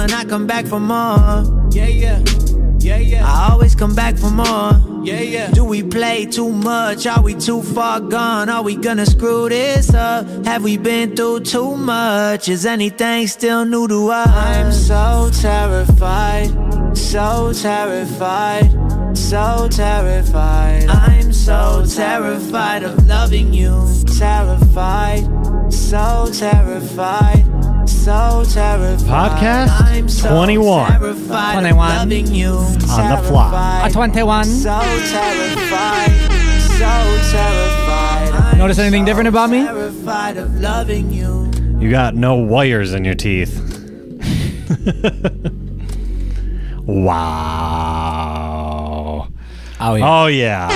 done, I come back for more. Yeah, yeah. Yeah, yeah. I always come back for more. Yeah, yeah. Do we play too much? Are we too far gone? Are we gonna screw this up? Have we been through too much? Is anything still new to us? I'm so terrified, so terrified, so terrified. I'm so terrified of loving you. Terrified, so terrified, so terrified. Podcast I'm so 21. terrified of 21. loving you. On the fly. 21. So terrified, so terrified. Notice anything different about me? Terrified of loving you. You got no wires in your teeth. Wow. Oh, yeah. Oh, yeah.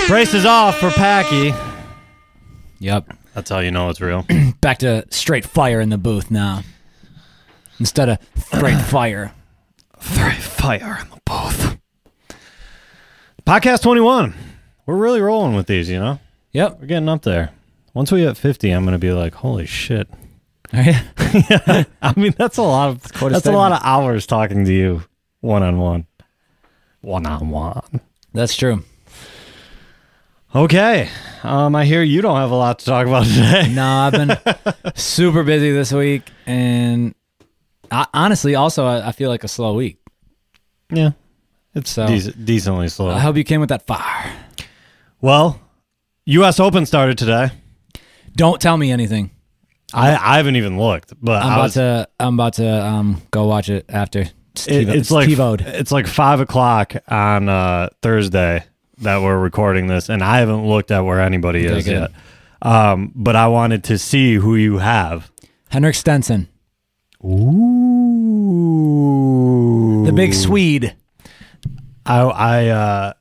Braces off for Packy. Yep. That's how you know it's real. Back to straight fire in the booth now. Instead of straight fire. Fire in the booth. Podcast 21. We're really rolling with these, you know? Yep. We're getting up there. Once we hit 50, I'm going to be like, holy shit. Yeah. Yeah. I mean, that's a lot of quite a that's a lot of statement. hours talking to you one-on-one. One-on-one. That's true. Okay. I hear you don't have a lot to talk about today. No, I've been super busy this week, and honestly, also, I feel like a slow week. Yeah. It's So- decently slow. I hope you came with that fire. Well, U.S. Open started today. Don't tell me anything. I haven't even looked, but I'm about to go watch it after. it's like it's like 5 o'clock on Thursday that we're recording this, and I haven't looked at where anybody is good. yet. But I wanted to see who you have. Henrik Stenson, Ooh, the big Swede. I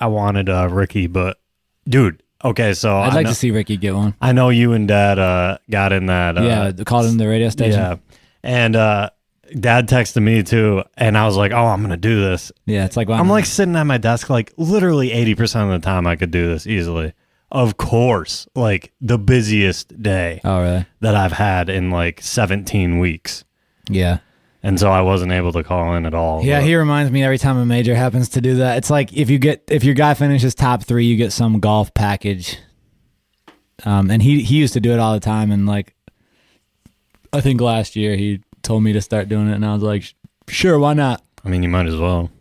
wanted Ricky, but dude. Okay, so I'd like to see Ricky get one. I know you and Dad got in that. Yeah, called him the radio station. Yeah, and Dad texted me too, and I was like, "Oh, I'm gonna do this." Yeah, it's like I'm like sitting at my desk, like literally 80% of the time I could do this easily. Of course, like the busiest day oh really? that I've had in like 17 weeks, Yeah. and so I wasn't able to call in at all. Yeah, but- he reminds me every time a major happens to do that. It's like if your guy finishes top 3, you get some golf package. And he used to do it all the time, and like I think last year he told me to start doing it, and I was like, sure, why not? I mean, you might as well,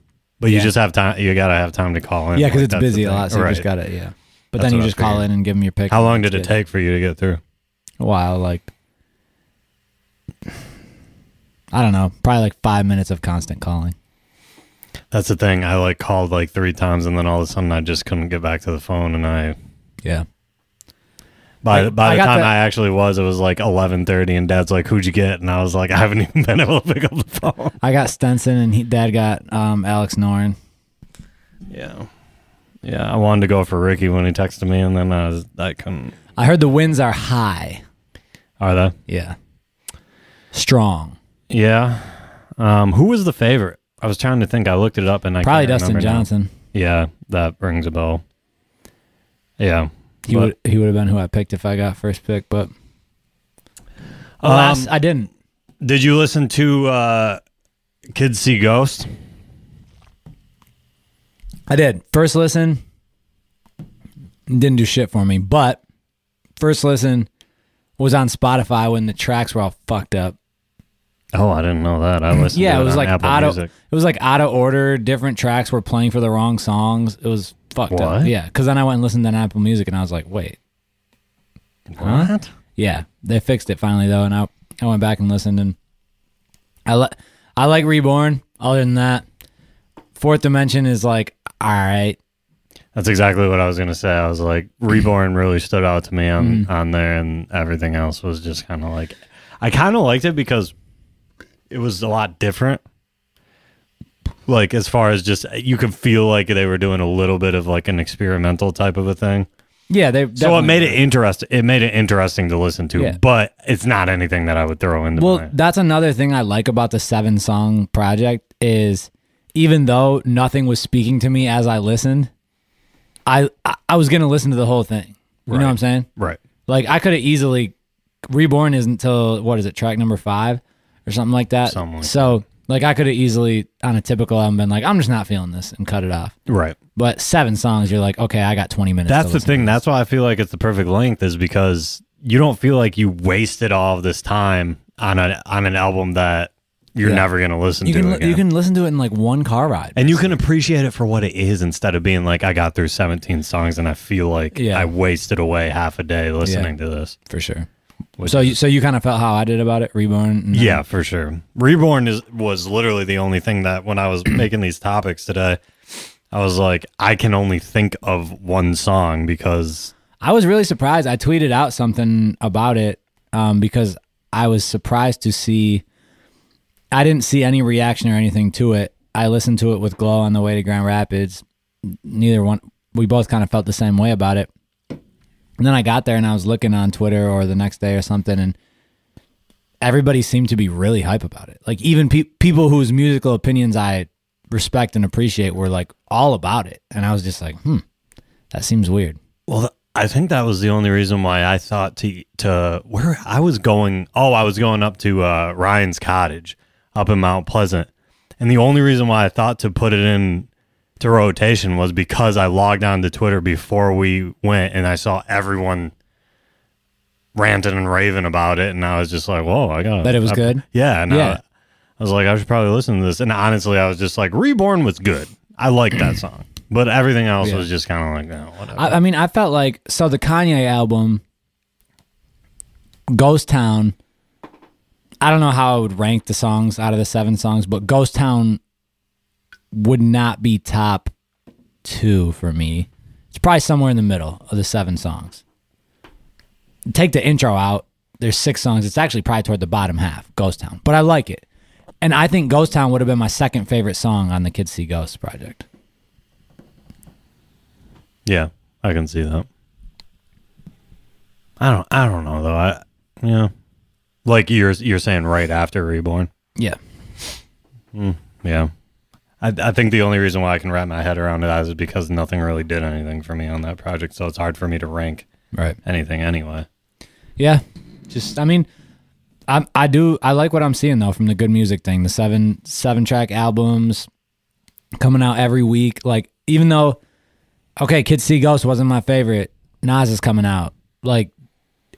but you Yeah. just have time. You gotta have time to call in. Yeah, because like, it's that's the busy a thing. lot, so you Right. just gotta yeah. But That's then you what I just call figured. in and give him your pick. How long did That's it good. take for you to get through? A while, like I don't know, probably like 5 minutes of constant calling. That's the thing. I like called like 3 times, and then all of a sudden I just couldn't get back to the phone, and Yeah. By I the got time that- I actually it was like 11:30, and Dad's like, "Who'd you get?" And I was like, "I haven't even been able to pick up the phone." I got Stenson, and Dad got Alex Noren. Yeah, I wanted to go for Ricky when he texted me, and then I couldn't. I heard the winds are high. Are they? Yeah. Strong. Yeah. Who was the favorite? I was trying to think. I looked it up, and I Probably can't Dustin remember now. Johnson. Yeah, that rings a bell. Yeah, He would have been who I picked if I got first pick, but Um, I didn't. Did you listen to Kids See Ghost? I did. First listen didn't do shit for me, but first listen was on Spotify when the tracks were all fucked up. Oh, I didn't know that. I listened. Yeah, to it was on like Apple out Music. of order. Different tracks were playing for the wrong songs. It was fucked up. What? Yeah, because then I went and listened to Apple Music, and I was like, wait, What? yeah, they fixed it finally though, and I went back and listened, and I like Reborn. Other than that, Fourth Dimension is like all right. That's exactly what I was gonna say. I was like, Reborn really stood out to me on there, and everything else was just kind of like, I kind of liked it because it was a lot different. Like as far as just you could feel like they were doing a little bit of like an experimental type of a thing. Yeah, they So it definitely- made it interesting. It made it interesting to listen to, Yeah. but it's not anything that I would throw into. Well, my, that's another thing I like about the 7-song project is even though nothing was speaking to me as I listened, I was gonna listen to the whole thing. You know what I'm saying? right? Like I could have easily Reborn isn't until what is it, track number 5? or something like that. So like I could have easily on a typical album been like, I'm just not feeling this and cut it off. Right. But 7 songs, you're like, okay, I got 20 minutes. That's the thing. That's why I feel like it's the perfect length, is because you don't feel like you wasted all of this time on an album that you're never going to listen to again. You can listen to it in like one car ride. And you can appreciate it for what it is instead of being like, I got through 17 songs and I feel like I wasted away half a day listening to this. For sure. So you kind of felt how I did about it, Reborn? Yeah, for sure. Reborn was literally the only thing that when I was making these topics today, I was like, I can only think of one song because... I was really surprised. I tweeted out something about it because I was surprised to see... I didn't see any reaction or anything to it. I listened to it with Glow on the way to Grand Rapids. We both kind of felt the same way about it. And then I got there and I was looking on Twitter or the next day or something, and everybody seemed to be really hype about it. Like even people whose musical opinions I respect and appreciate were like all about it. And I was just like, that seems weird. Well, I think that was the only reason why I thought to where I was going. Oh, I was going up to Ryan's Cottage up in Mount Pleasant. And the only reason why I thought to put it in to rotation was because I logged on to Twitter before we went and I saw everyone ranting and raving about it. And I was just like, whoa, I got it. But it was good? Yeah. And I was like, I should probably listen to this. And honestly, I was just like, Reborn was good. I liked that song. But everything else was just kind of like, oh, whatever. I mean, I felt like, so the Kanye album, Ghost Town, I don't know how I would rank the songs out of the 7 songs, but Ghost Town would not be top 2 for me. It's probably somewhere in the middle of the 7 songs. Take the intro out, there's 6 songs. It's actually probably toward the bottom half, Ghost Town. But I like it. And I think Ghost Town would have been my second favorite song on the Kids See Ghosts project. Yeah, I can see that. I don't know though. Like you're saying right after Reborn. Yeah. Yeah. I think the only reason why I can wrap my head around it is because nothing really did anything for me on that project, so it's hard for me to rank anything anyway. Yeah. Just I mean, I like what I'm seeing though from the good music thing. The 7-track albums coming out every week. Like even though Kids See Ghosts wasn't my favorite, Nas is coming out. Like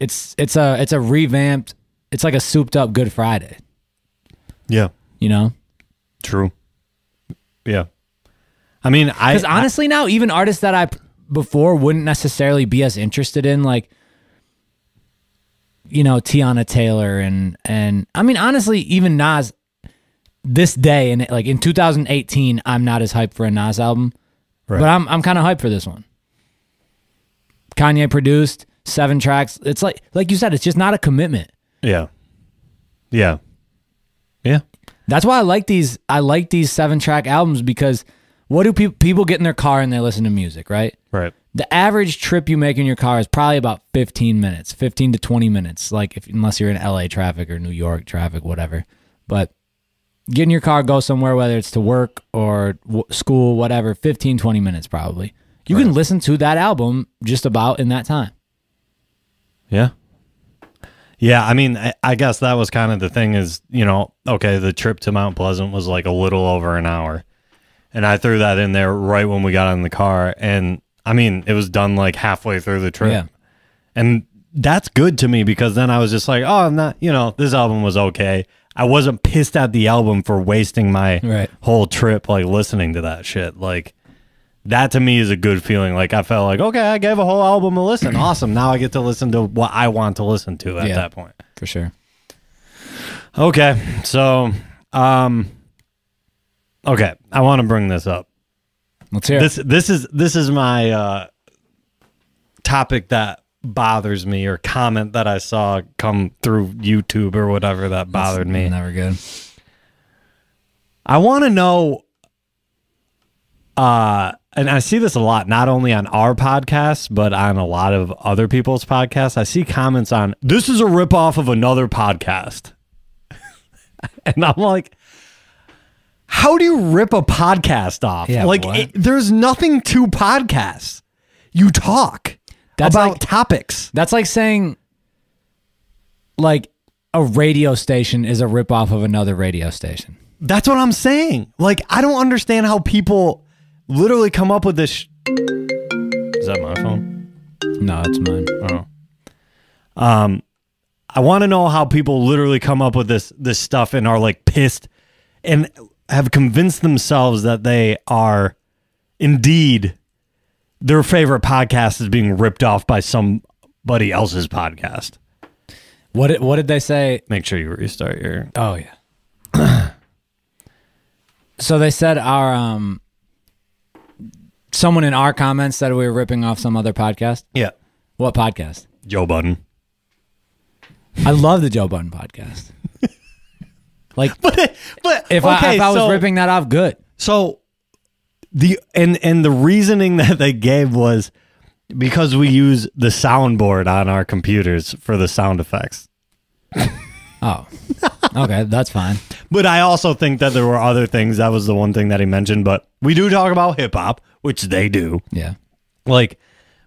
it's a revamped, it's like a souped up Good Friday. Yeah. You know? True. Yeah. I mean, because honestly now, even artists that I before wouldn't necessarily be as interested in, like, Tiana Taylor and I mean, honestly, even Nas this day and like in 2018, I'm not as hyped for a Nas album. Right. But I'm kind of hyped for this one. Kanye produced 7 tracks. It's like you said, it's just not a commitment. Yeah. Yeah. Yeah. That's why I like these 7-track albums, because what do people get in their car and they listen to music, right? Right. The average trip you make in your car is probably about 15 minutes, 15 to 20 minutes, like unless you're in LA traffic or New York traffic, whatever. But get in your car, go somewhere, whether it's to work or school, whatever, 15, 20 minutes probably. You can listen to that album just about in that time. Yeah. Yeah, I mean, I guess that was kind of the thing is, the trip to Mount Pleasant was like a little over an hour. And I threw that in there right when we got in the car. And, I mean, it was done like halfway through the trip. Yeah. And that's good to me because then I was just like, oh, I'm not, this album was okay. I wasn't pissed at the album for wasting my whole trip like listening to that shit. Like that to me is a good feeling. Like I felt like, okay, I gave a whole album a listen. Awesome. Now I get to listen to what I want to listen to at that point. For sure. Okay. So, okay. I want to bring this up. Let's hear it. This is my topic that bothers me, or comment that I saw come through YouTube or whatever that bothered me. Never good. I want to know, and I see this a lot, not only on our podcast, but on a lot of other people's podcasts. I see comments on, this is a ripoff of another podcast. And I'm like, how do you rip a podcast off? Yeah, like, there's nothing to podcasts. You talk about topics. That's like saying, like, a radio station is a ripoff of another radio station. That's what I'm saying. Like, I don't understand how people literally come up with this. Is that my phone? No, it's mine. Oh. I want to know how people literally come up with this stuff and are like pissed and have convinced themselves that they are indeed their favorite podcast is being ripped off by somebody else's podcast. What did they say? Make sure you restart your. Oh yeah. So they said our someone in our comments said we were ripping off some other podcast. Yeah. What podcast? Joe Budden. I love the Joe Budden podcast. Like, but if I was ripping that off, good. So the reasoning that they gave was because we use the soundboard on our computers for the sound effects. Oh, okay, that's fine. But I also think that there were other things. That was the one thing that he mentioned. But we do talk about hip hop, which they do. Yeah. Like,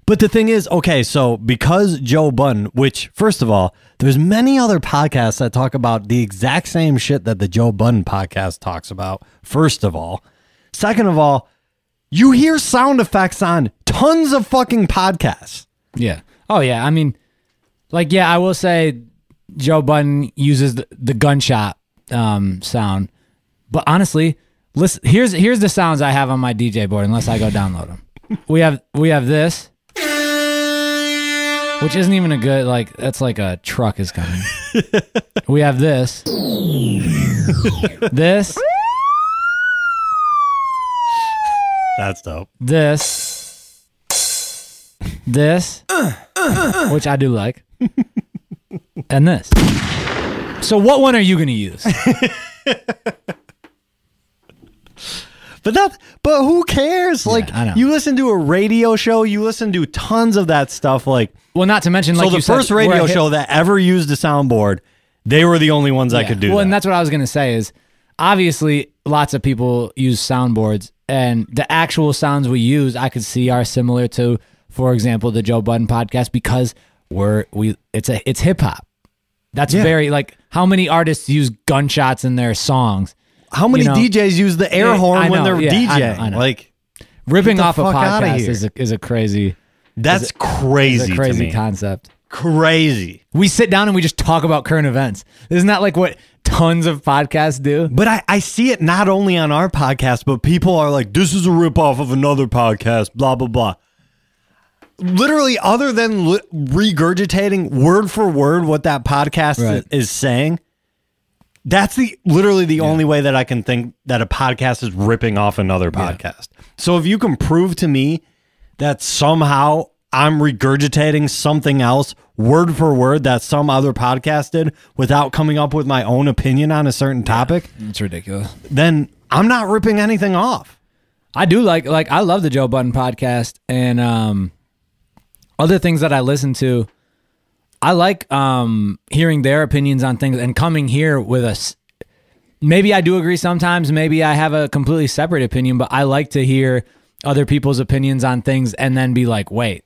but the thing is, okay, so because Joe Budden, which first of all, there's many other podcasts that talk about the exact same shit that the Joe Budden podcast talks about. First of all, second of all, you hear sound effects on tons of fucking podcasts. Yeah. Oh yeah. I mean, like, yeah, I will say Joe Budden uses the gunshot sound, but honestly, listen. Here's the sounds I have on my DJ board. Unless I go download them, we have this, which isn't even a good, like, that's like a truck is coming. We have this, this. That's dope. This, which I do like, and this. So what one are you going to use? But who cares? Yeah, Like, I know. you listen to a radio show, you listen to tons of that stuff. Like, Well, not to mention, like, so the first radio show that ever used a soundboard, they were the only ones that could do Well, that. and that's what I was going to say is, obviously, lots of people use soundboards, and the actual sounds we use, I could see are similar to, for example, the Joe Budden podcast, because it's hip hop. That's very, like, how many artists use gunshots in their songs? How many DJs use the air horn I when know, they're DJing? I know. Like, Ripping get the off a fuck outta podcast here. is a crazy. That's crazy. It's a to crazy me. concept. Crazy. We sit down and we just talk about current events. Isn't that like what tons of podcasts do? But I see it not only on our podcast, but people are like, this is a ripoff of another podcast, blah, blah, blah. Literally, other than regurgitating word for word what that podcast is saying, that's literally the only way that I can think that a podcast is ripping off another podcast. So if you can prove to me that somehow I'm regurgitating something else word for word that some other podcast did without coming up with my own opinion on a certain topic, It's ridiculous. then I'm not ripping anything off. I do like I love the Joe Budden podcast, and other things that I listen to. I like hearing their opinions on things and coming here with us. Maybe I do agree sometimes. Maybe I have a completely separate opinion, but I like to hear other people's opinions on things and then be like, wait,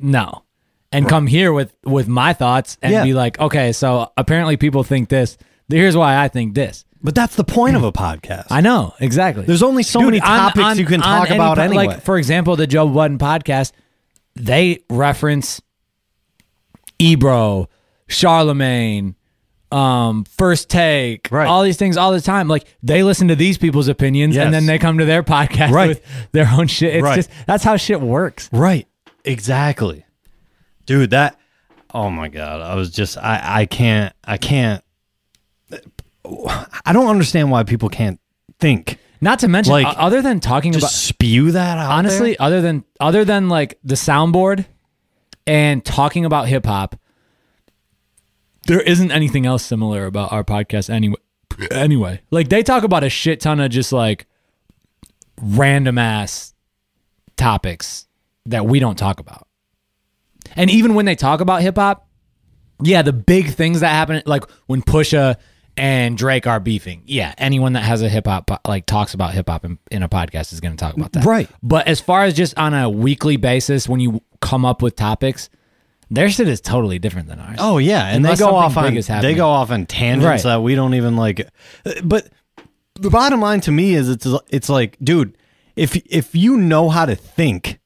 no. And come here with my thoughts and be like, okay, so apparently people think this. Here's why I think this. But that's the point of a podcast. I know, exactly. There's only so many topics you can talk about anyway. Like, for example, the Joe Budden podcast, they reference Ebro, Charlemagne, First Take, all these things all the time. Like, they listen to these people's opinions and then they come to their podcast with their own shit. It's just, that's how shit works. Right. Exactly. Dude, oh my God. I was just, I can't, I don't understand why people can't think. Not to mention, like, other than talking just about, spew that out honestly, there? other than like the soundboard and talking about hip hop, there isn't anything else similar about our podcast anyway. Like, they talk about a shit ton of just like random ass topics that we don't talk about. And even when they talk about hip hop, yeah, the big things that happen, like when Pusha and Drake are beefing. Yeah, anyone that has a hip hop, like, talks about hip hop in a podcast is going to talk about that. Right. But as far as just on a weekly basis, when you come up with topics, Their shit is totally different than ours. Oh yeah, and Unless they go off something on big is happening. they go off on tangents Right. that we don't even like. But the bottom line to me is it's like, dude, if you know how to think,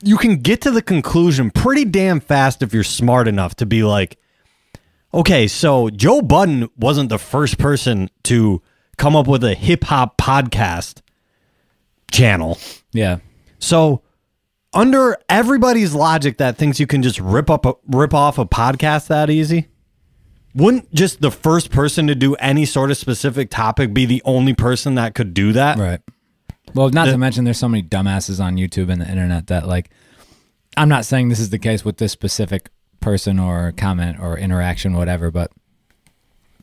you can get to the conclusion pretty damn fast if you're smart enough to be like, okay, so Joe Budden wasn't the first person to come up with a hip hop podcast channel. Yeah. So under everybody's logic that thinks you can just rip off a podcast that easy, wouldn't just the first person to do any sort of specific topic be the only person that could do that? Right. Well, not to mention there's so many dumbasses on YouTube and the internet that, like, I'm not saying this is the case with this specific person or comment or interaction, whatever, but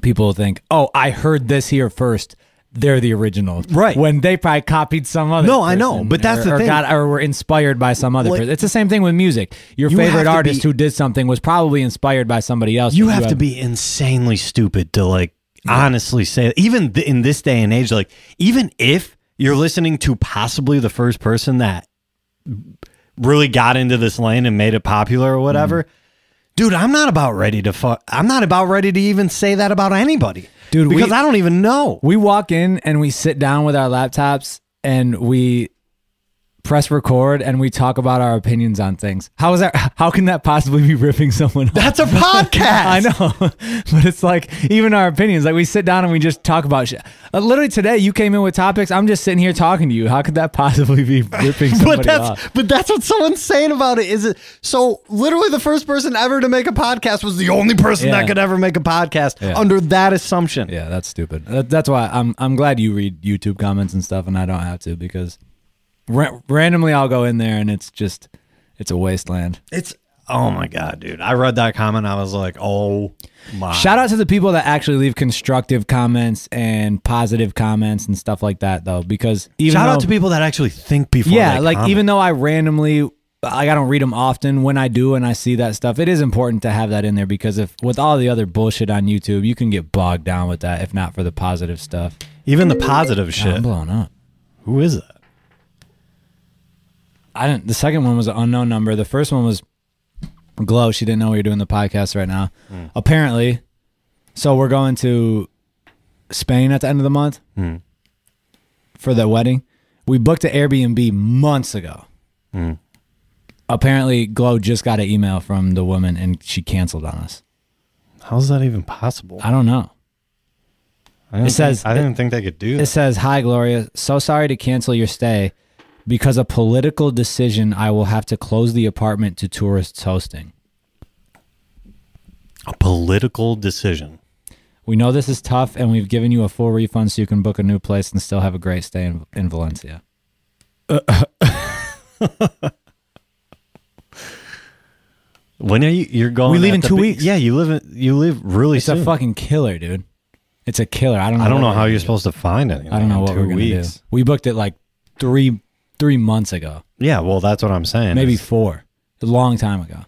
people think, oh, I heard this here first. They're the original. Right. When they probably copied some other No, person, I know, but that's the thing. or were inspired by some other Like, person. It's the same thing with music. Your you have favorite to artist be- who did something was probably inspired by somebody else. You but have to be insanely stupid to like honestly say, even in this day and age, like even if you're listening to possibly the first person that really got into this lane and made it popular or whatever, dude, I'm not about ready to even say that about anybody. Dude, because I don't even know. We walk in and we sit down with our laptops and we press record and we talk about our opinions on things. How can that possibly be ripping someone off? That's a podcast. I know. But it's like even our opinions, like we sit down and we just talk about shit. Literally today you came in with topics. I'm just sitting here talking to you. How could that possibly be ripping somebody off? But that's what someone's saying about it. Is it so? Literally, the first person ever to make a podcast was the only person that could ever make a podcast under that assumption. Yeah, that's stupid. That's why I'm glad you read YouTube comments and stuff, and I don't have to, because randomly I'll go in there and it's a wasteland. It's oh my god, dude! I read that comment. I was like, oh my. Shout out to the people that actually leave constructive comments and positive comments and stuff like that, though, because shout out to people that actually think before. Yeah, they like comment. even though I randomly, I don't read them often, when I do and I see that stuff, it is important to have that in there, because if with all the other bullshit on YouTube, you can get bogged down with that if not for the positive stuff. Even the positive God, shit. I'm blown up. Who is that? The second one was an unknown number. The first one was Glow. She didn't know we were doing the podcast right now. Apparently, so we're going to Spain at the end of the month for the wedding. We booked an Airbnb months ago. Apparently, Glow just got an email from the woman and she canceled on us. How's that even possible? I don't know. I didn't think they could do that. It says, "Hi, Gloria. So sorry to cancel your stay. Because of political decision, I will have to close the apartment to tourists hosting." A political decision. "We know this is tough, and we've given you a full refund so you can book a new place and still have a great stay in Valencia." When are you're going? We leave at in the 2 be- weeks. Yeah, you live really It's soon. a fucking killer, dude. It's a killer. I don't know. I don't know what how we're you're gonna supposed to find anything. do. I don't know what in we're 2 gonna weeks. do. We booked it like three months ago, Yeah, well, that's what I'm saying. maybe is- 4, a long time ago.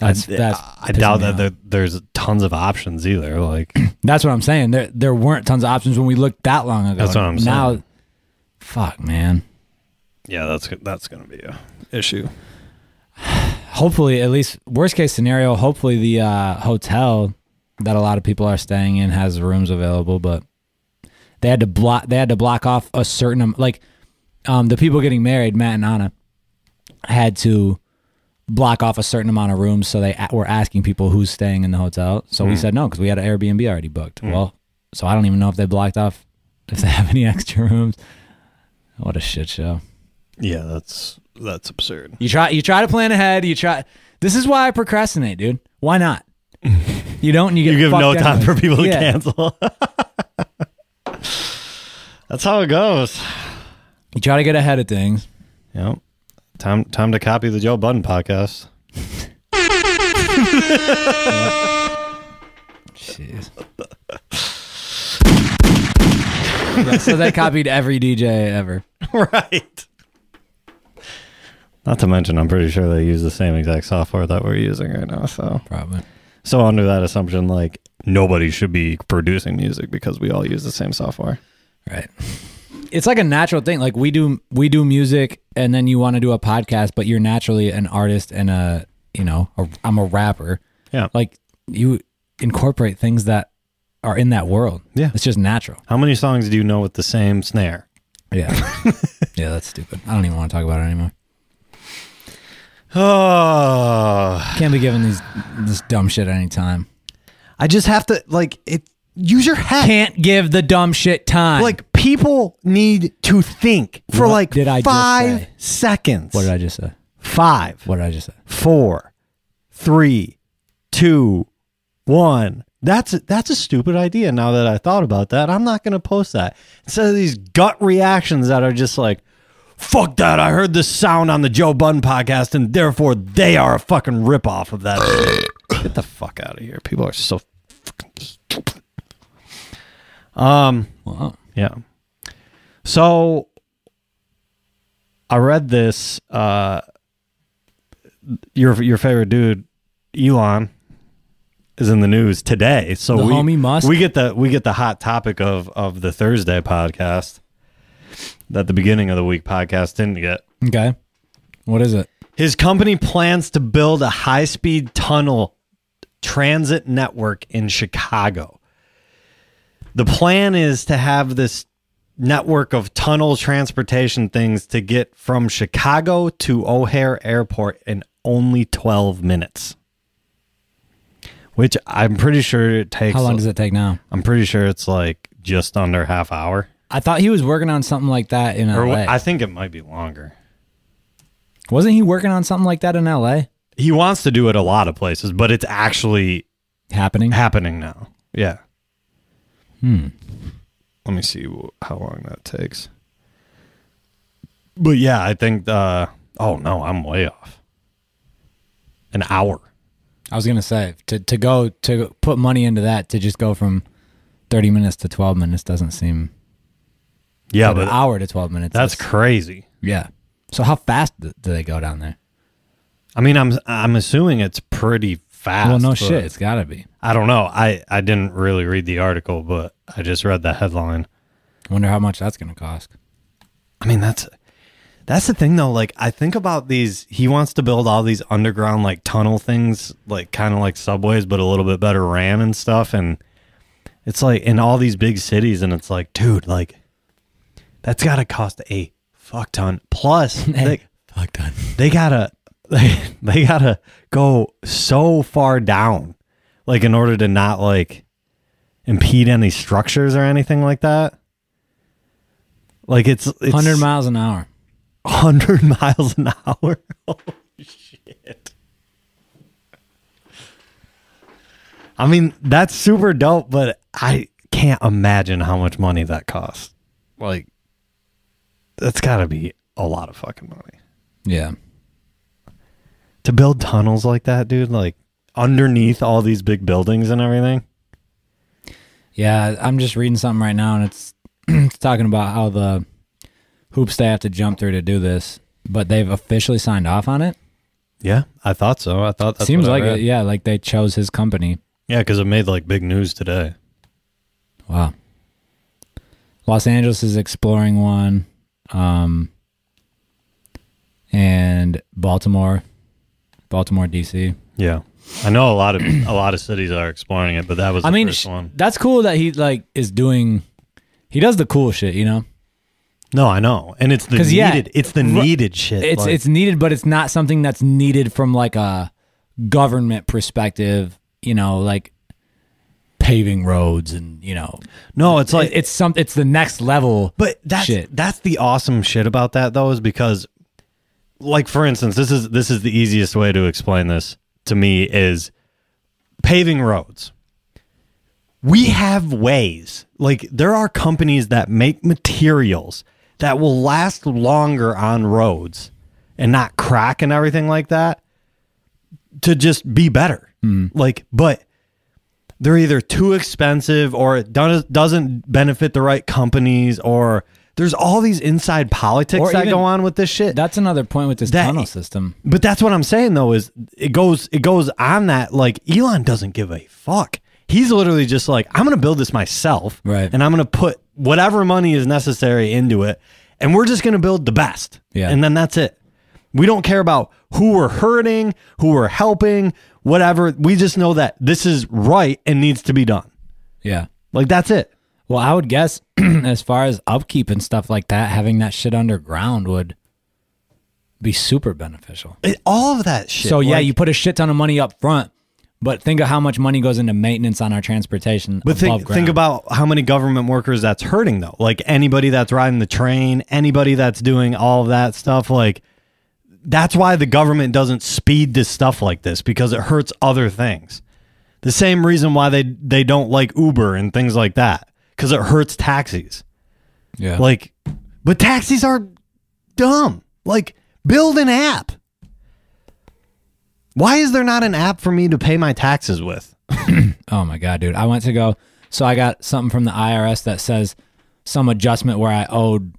I That's doubt pissing me that there's tons of options either. Like, That's what I'm saying. There weren't tons of options when we looked that long ago. That's what I'm saying. Now, fuck, man. yeah, that's gonna be a issue. Hopefully, at least worst case scenario, hopefully the hotel that a lot of people are staying in has rooms available, but they had to block off a certain the people getting married, Matt and Anna, had to block off a certain amount of rooms, so they were asking people who's staying in the hotel. So we said no because we had an Airbnb already booked. Well, so I don't even know if they blocked off if they have any extra rooms. What a shit show. Yeah, that's absurd. You try to plan ahead. This is why I procrastinate, dude. Why not? You don't, and you get You give no fucked time anyways. for people to Yeah. cancel. That's how it goes. You try to get ahead of things. Yep. Time to copy the Joe Budden podcast. Jeez. So they copied every DJ ever. Right. Not to mention, I'm pretty sure they use the same exact software that we're using right now. Probably. So under that assumption, like nobody should be producing music because we all use the same software. Right. It's like a natural thing. Like we do music, and then you want to do a podcast, but you're naturally an artist and you know, I'm a rapper. Yeah. Like, you incorporate things that are in that world. Yeah. It's just natural. How many songs do you know with the same snare? Yeah. Yeah, that's stupid. I don't even want to talk about it anymore. Oh, Can't be given this dumb shit any time. I just have to use your head. Can't give the dumb shit time. Like, people need to think for What did I just 5 say? seconds. What did I just say? 5. What did I just say? 4, 3, 2, 1. That's a stupid idea. Now that I thought about that, I'm not going to post that. Instead of these gut reactions that are just like, fuck that, I heard this sound on the Joe Budden podcast, and therefore they are a fucking ripoff of that shit. Get the fuck out of here. People are so fucking stupid. Wow. Yeah. So I read this. Your favorite dude, Elon, is in the news today. So The homie Musk? we get the hot topic of the Thursday podcast that the beginning of the week podcast didn't get. Okay. What is it? His company plans to build a high-speed tunnel transit network in Chicago. The plan is to have this network of tunnel transportation things to get from Chicago to O'Hare Airport in only 12 minutes. Which I'm pretty sure it takes... How long does it take now? I'm pretty sure it's like just under half hour. I thought he was working on something like that in Or LA. I think it might be longer. Wasn't he working on something like that in LA? He wants to do it a lot of places, but it's actually Happening now. Yeah. Hmm. Let me see how long that takes. But yeah, I think... oh, no, I'm way off. An hour. I was gonna say to put money into that, to just go from 30 minutes to 12 minutes doesn't seem. Yeah, but but an hour to 12 minutes. that's crazy. Yeah. So how fast do they go down there? I mean, I'm assuming it's pretty fast. Well, no but shit. It's gotta be. I don't know. I didn't really read the article, but I just read the headline. Wonder how much that's gonna cost. I mean, that's the thing though. Like, I think about these. He wants to build all these underground like tunnel things, like kind of like subways, but a little bit better ran and stuff. And it's like in all these big cities, and it's like, dude, like that's gotta cost a fuck ton. Plus, Fuck ton. they gotta go so far down, like in order to not like impede any structures or anything like that. Like it's 100 miles an hour. 100 miles an hour. Oh shit. I mean, that's super dope, but I can't imagine how much money that costs. Like, that's got to be a lot of fucking money. Yeah. To build tunnels like that, dude, like underneath all these big buildings and everything. Yeah, I'm just reading something right now, and it's it's talking about how the hoops they have to jump through to do this, but they've officially signed off on it. Yeah, I thought so. I thought that's Seems what I like read. it. Yeah, like they chose his company. Yeah, because it made like big news today. Wow. Los Angeles is exploring one, and Baltimore, DC. Yeah, I know a lot of cities are exploring it, but that was the first one. That's cool that he like is doing. He does the cool shit, you know. No, I know, and it's the needed. It's the needed shit. It's needed, but it's not something that's needed from like a government perspective. You know, like paving roads and No, it's like it's the next level. But that's the awesome shit about that though, is because, like, for instance, this is the easiest way to explain this to me is paving roads. We have ways, like there are companies that make materials that will last longer on roads and not crack and everything like that to just be better. Like, but they're either too expensive or it doesn't benefit the right companies, or there's all these inside politics that go on with this shit. That's another point with this tunnel system. But that's what I'm saying though, is it goes on that, like, Elon doesn't give a fuck. He's literally just like, I'm going to build this myself. Right. And I'm going to put whatever money is necessary into it. And we're just going to build the best. Yeah. And then that's it. We don't care about who we're hurting, who we're helping, whatever. We just know that this is right and needs to be done. Yeah. Like, that's it. Well, I would guess as far as upkeep and stuff like that, having that shit underground would be super beneficial. All of that shit. So, yeah, like, you put a shit ton of money up front, but think of how much money goes into maintenance on our transportation But above ground. think about how many government workers that's hurting, though. Like, anybody that's riding the train, anybody that's doing all of that stuff, like, that's why the government doesn't speed to stuff like this, because it hurts other things. The same reason why they don't like Uber and things like that, because it hurts taxis. Yeah. Like, but taxis are dumb. Like, build an app. Why is there not an app for me to pay my taxes with? Oh my God, dude. I went to go, so I got something from the IRS that says some adjustment where I owed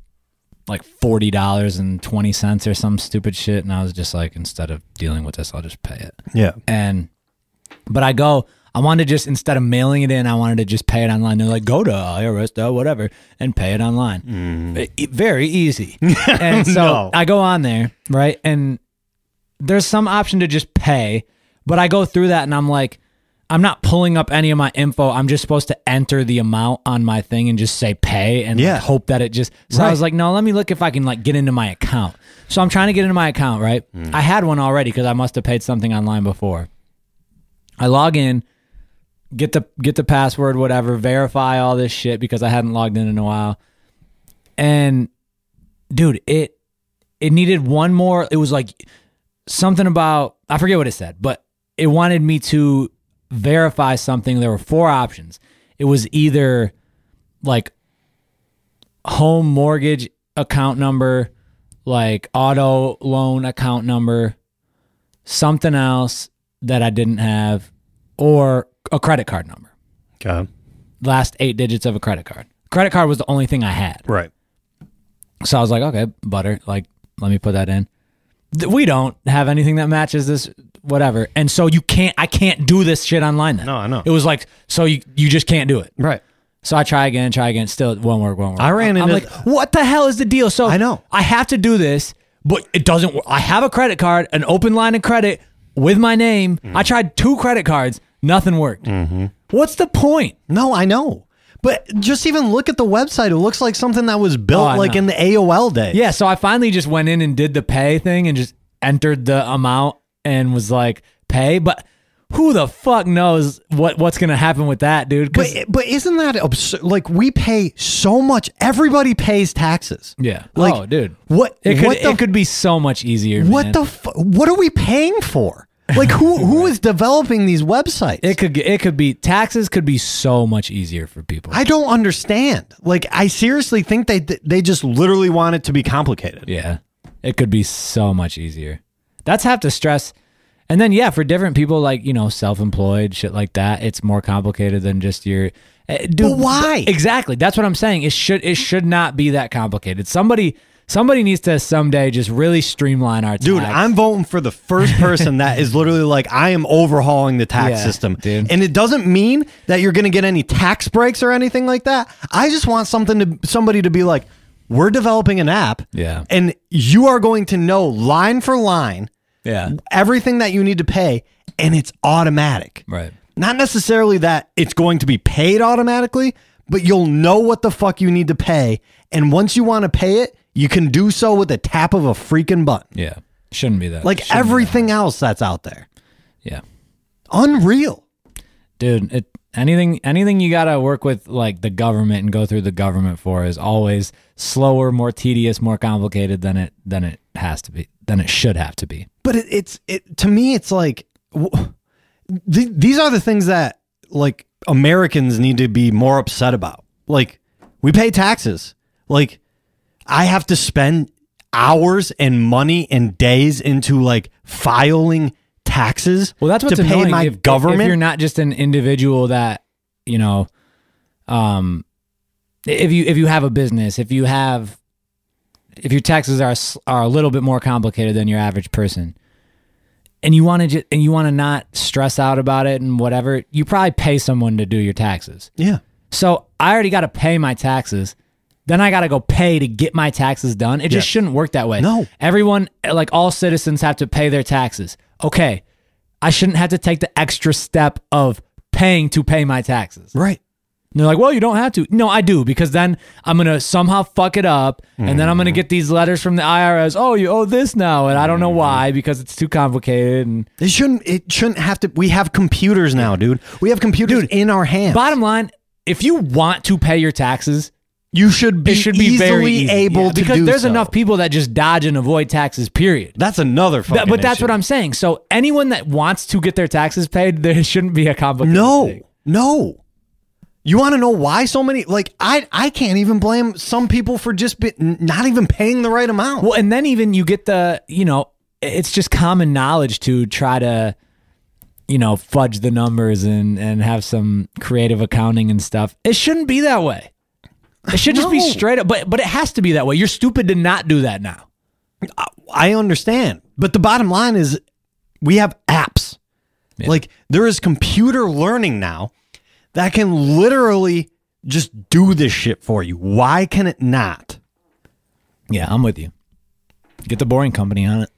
like $40.20 or some stupid shit. And I was just like, instead of dealing with this, I'll just pay it. Yeah. But I wanted to just, instead of mailing it in, I wanted to just pay it online. They're like, go to IRS, whatever, and pay it online. Very easy. And so No. I go on there, right? And there's some option to just pay, but I go through that and I'm like, I'm not pulling up any of my info. I'm just supposed to enter the amount on my thing and just say pay and like, hope that it just. So I was like, no, let me look if I can like get into my account. So I'm trying to get into my account, right? I had one already because I must have paid something online before. I log in, get the password, whatever, verify all this shit because I hadn't logged in a while. And dude, it needed one more. It was like something about, I forget what it said, but it wanted me to verify something. There were 4 options. It was either like home mortgage account number, like auto loan account number, something else that I didn't have, or a credit card number. Okay. Last 8 digits of a credit card. Credit card was the only thing I had. Right. So I was like, okay, butter, like, let me put that in. We don't have anything that matches this, whatever. And so I can't do this shit online then. No, I know. It was like, so you just can't do it. Right. So I try again, still it won't work. I ran I'm into- like, what the hell is the deal? So I know. I have to do this, but it doesn't work. I have a credit card, an open line of credit with my name. I tried 2 credit cards, nothing worked. What's the point? No, I know. But just even look at the website. It looks like something that was built like know. in the AOL days. Yeah, so I finally just went in and did the pay thing and just entered the amount and was like, pay. But who the fuck knows what's going to happen with that, dude? But isn't that absurd? Like, we pay so much. Everybody pays taxes. Yeah. Like, oh, dude. What? It could be so much easier, man. What are we paying for? Like, who is developing these websites? It could be, taxes could be so much easier for people. I don't understand. Like, I seriously think they just literally want it to be complicated. Yeah. It could be so much easier. That's half the stress. And then, yeah, for different people, like, you know, self-employed, shit like that, it's more complicated than just your... Dude, But why? Exactly. That's what I'm saying. It should not be that complicated. Somebody needs to someday just really streamline our tax. Dude, I'm voting for the first person that is literally like, I am overhauling the tax system. Dude. And it doesn't mean that you're going to get any tax breaks or anything like that. I just want somebody to be like, we're developing an app. Yeah. And you are going to know line for line Yeah. everything that you need to pay, and it's automatic. Right. Not necessarily that it's going to be paid automatically, but you'll know what the fuck you need to pay. And once you want to pay it, you can do so with a tap of a freaking button. Yeah. Shouldn't be that. Like Shouldn't be that everything else that's out there. Yeah. Unreal. Dude, anything you gotta work with like the government and go through the government for is always slower, more tedious, more complicated than it has to be, than it should have to be. But it to me, it's like these are the things that like Americans need to be more upset about. Like, we pay taxes. Like, I have to spend hours and money and days into like filing taxes. Well, that's what's to pay annoying. my if government. If you're not just an individual that, you know, if you have a business, if your taxes are a little bit more complicated than your average person, and you want to not stress out about it and whatever, you probably pay someone to do your taxes. Yeah. So I already got to pay my taxes. then I got to go pay to get my taxes done. It just shouldn't work that way. No. Everyone, like all citizens have to pay their taxes. Okay. I shouldn't have to take the extra step of paying to pay my taxes. Right. And they're like, well, you don't have to. No, I do, because then I'm going to somehow fuck it up, and then I'm going to get these letters from the IRS, oh, you owe this now, and I don't know why, because it's too complicated. And it shouldn't have to. We have computers now, dude. We have computers in our hands. Bottom line, if you want to pay your taxes, you should be, very easy. able to do so. Because there's enough people that just dodge and avoid taxes, period. That's another fucking But that's issue. what I'm saying. So anyone that wants to get their taxes paid, there shouldn't be a complicated thing. No. You want to know why so many? Like, I can't even blame some people for just not even paying the right amount. Well, and then even you get the, it's just common knowledge to try to, fudge the numbers and have some creative accounting and stuff. It shouldn't be that way. It should just be straight up, but it has to be that way. You're stupid to not do that now. I understand. But the bottom line is we have apps. Yeah. Like, there is computer learning now that can literally just do this shit for you. Why can it not? Yeah, I'm with you. Get the Boring Company on it.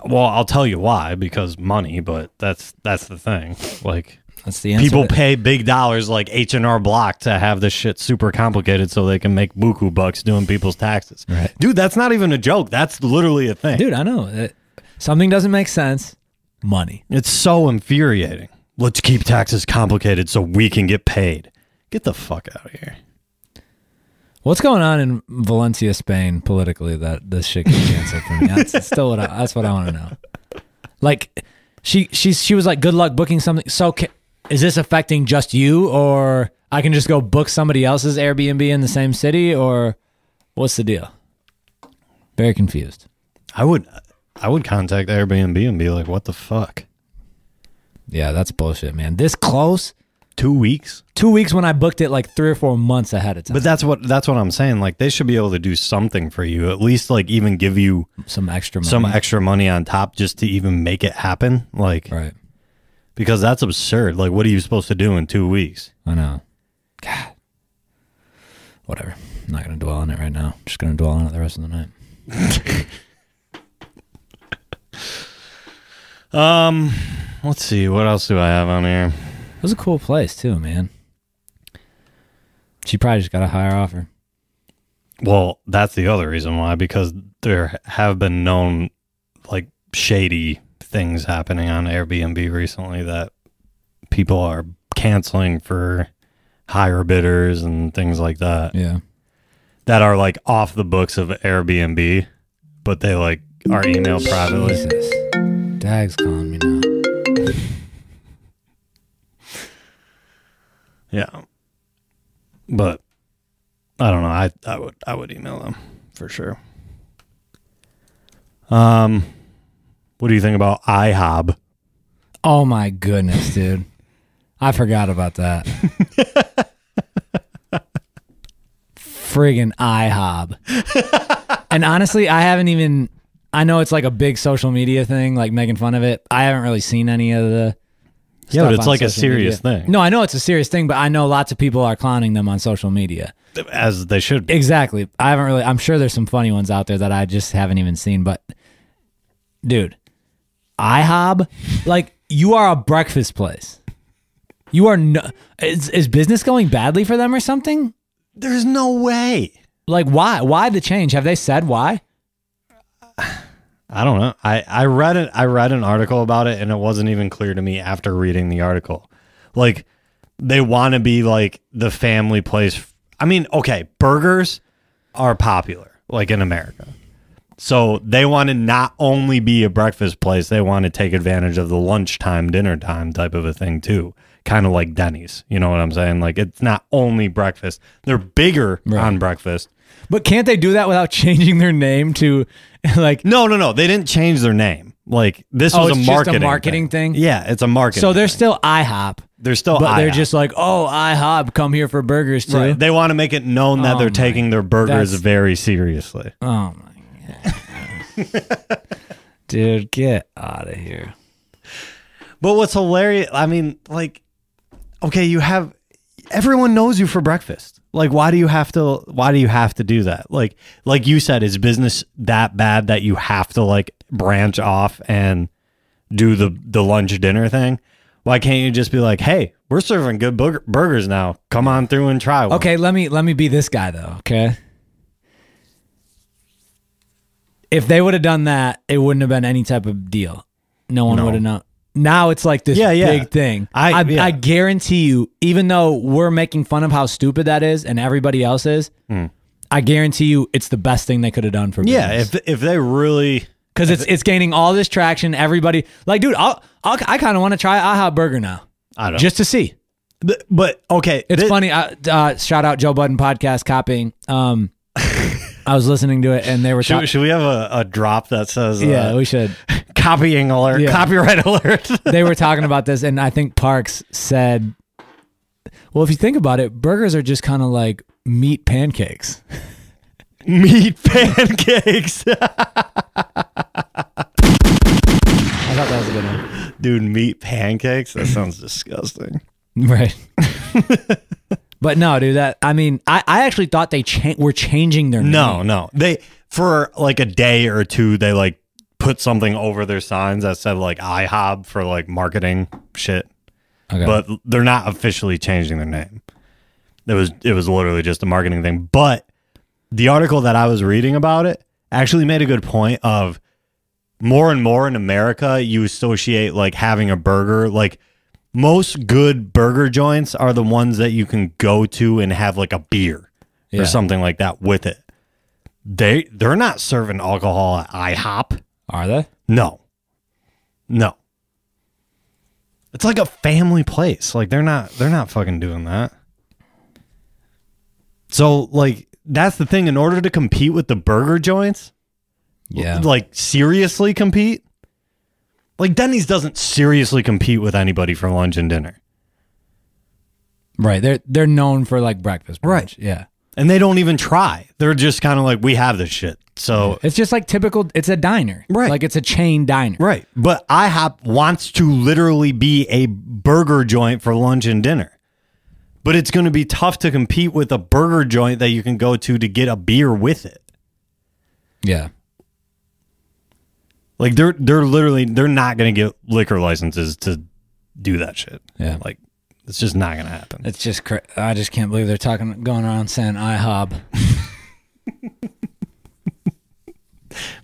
Well, I'll tell you why, because money, but that's the thing. Like, that's the answer. People pay big dollars like H&R Block to have this shit super complicated so they can make buku bucks doing people's taxes. Right. Dude, that's not even a joke. That's literally a thing. Dude, I know. Something doesn't make sense. Money. It's so infuriating. Let's keep taxes complicated so we can get paid. Get the fuck out of here. What's going on in Valencia, Spain, politically that this shit gets canceled for me? That's still that's what I want to know. Like, she was like, good luck booking something. So is this affecting just you, or I can just go book somebody else's Airbnb in the same city, or what's the deal? Very confused. I would contact Airbnb and be like, what the fuck? Yeah, that's bullshit, man. This close? 2 weeks? 2 weeks when I booked it like 3 or 4 months ahead of time. But that's what I'm saying. Like, they should be able to do something for you. At least like even give you some extra money on top just to even make it happen. Like, right. Because that's absurd. Like, what are you supposed to do in 2 weeks? I know. God. Whatever. I'm not going to dwell on it right now. I'm just going to dwell on it the rest of the night. Let's see. What else do I have on here? It was a cool place too, man. She probably just got a higher offer. Well, that's the other reason why, because there have been known like shady things happening on Airbnb recently that people are canceling for higher bidders and things like that. Yeah. That are like off the books of Airbnb, but they like are emailed privately. Jesus. Dag's calling me now. Yeah. But I don't know. I would email them for sure. What do you think about iHOP? Oh my goodness, dude. I forgot about that. Friggin' iHOP. And honestly, I know it's like a big social media thing, like making fun of it. I haven't really seen any of the Yeah, but it's like a serious thing. No, I know it's a serious thing, but I know lots of people are clowning them on social media. As they should be. Exactly. I'm sure there's some funny ones out there that I just haven't even seen, but dude, iHOP, like, you are a breakfast place. You are is business going badly for them or something? There's no way. Like, why? Why the change? Have they said why? I don't know. I read an article about it, and it wasn't even clear to me after reading the article. Like, they want to be like the family place. I mean, okay, burgers are popular, like in America. So they want to not only be a breakfast place, they want to take advantage of the lunchtime, dinner time type of a thing too. Kind of like Denny's. You know what I'm saying? Like, it's not only breakfast. They're bigger on breakfast. But can't they do that without changing their name to like... No. They didn't change their name. Like, this was just a marketing thing? Yeah, it's a marketing So they're thing. still IHOP. They're still But IHOP. they're just like, oh, IHOP, come here for burgers too. Right. They want to make it known that they're taking their burgers very seriously. Oh my God. Dude, get out of here. But what's hilarious, I mean, like, okay, you have everyone knows you for breakfast. Like, why do you have to do that? Like you said, is business that bad that you have to like branch off and do the lunch dinner thing? Why can't you just be like, hey, we're serving good burgers now. Come on through and try one. Okay, let me be this guy though, okay? If they would have done that, it wouldn't have been any type of deal. No one would have known. Now it's like this big thing. I guarantee you, even though we're making fun of how stupid that is and everybody else is, I guarantee you it's the best thing they could have done for business. Yeah, if they really... Because it's gaining all this traction. Everybody... Like, dude, I kind of want to try iHOP Burger now. I don't. Just to see. But okay. It's funny. Shout out Joe Budden Podcast copying. I was listening to it and they were... Should we have a drop that says... Yeah, we should. Copying alert. Yeah. Copyright alert. They were talking about this and I think Parks said, well, if you think about it, burgers are just kind of like meat pancakes. Meat pancakes. I thought that was a good one. Dude, meat pancakes? That sounds disgusting. Right. But no, dude, I actually thought they were changing their name. No. They, for like a day or two, they like put something over their signs that said like iHOP for like marketing shit. Okay. But they're not officially changing their name. It was literally just a marketing thing. But the article that I was reading about it actually made a good point of more and more in America, you associate like having a burger. Like most good burger joints are the ones that you can go to and have like a beer or something like that with it. They're not serving alcohol at iHOP. Are they? No. It's like a family place. Like they're not fucking doing that. So like that's the thing. In order to compete with the burger joints, like seriously compete, like Denny's doesn't seriously compete with anybody for lunch and dinner. Right. They're known for like breakfast. Brunch. Right. Yeah. And they don't even try. They're just kind of like, we have this shit. So it's just like typical. It's a diner. Right. Like it's a chain diner. Right. But IHOP wants to literally be a burger joint for lunch and dinner. But it's going to be tough to compete with a burger joint that you can go to get a beer with it. Yeah. Like they're not going to get liquor licenses to do that shit. Yeah. Like it's just not going to happen. It's just I just can't believe they're going around saying IHOP.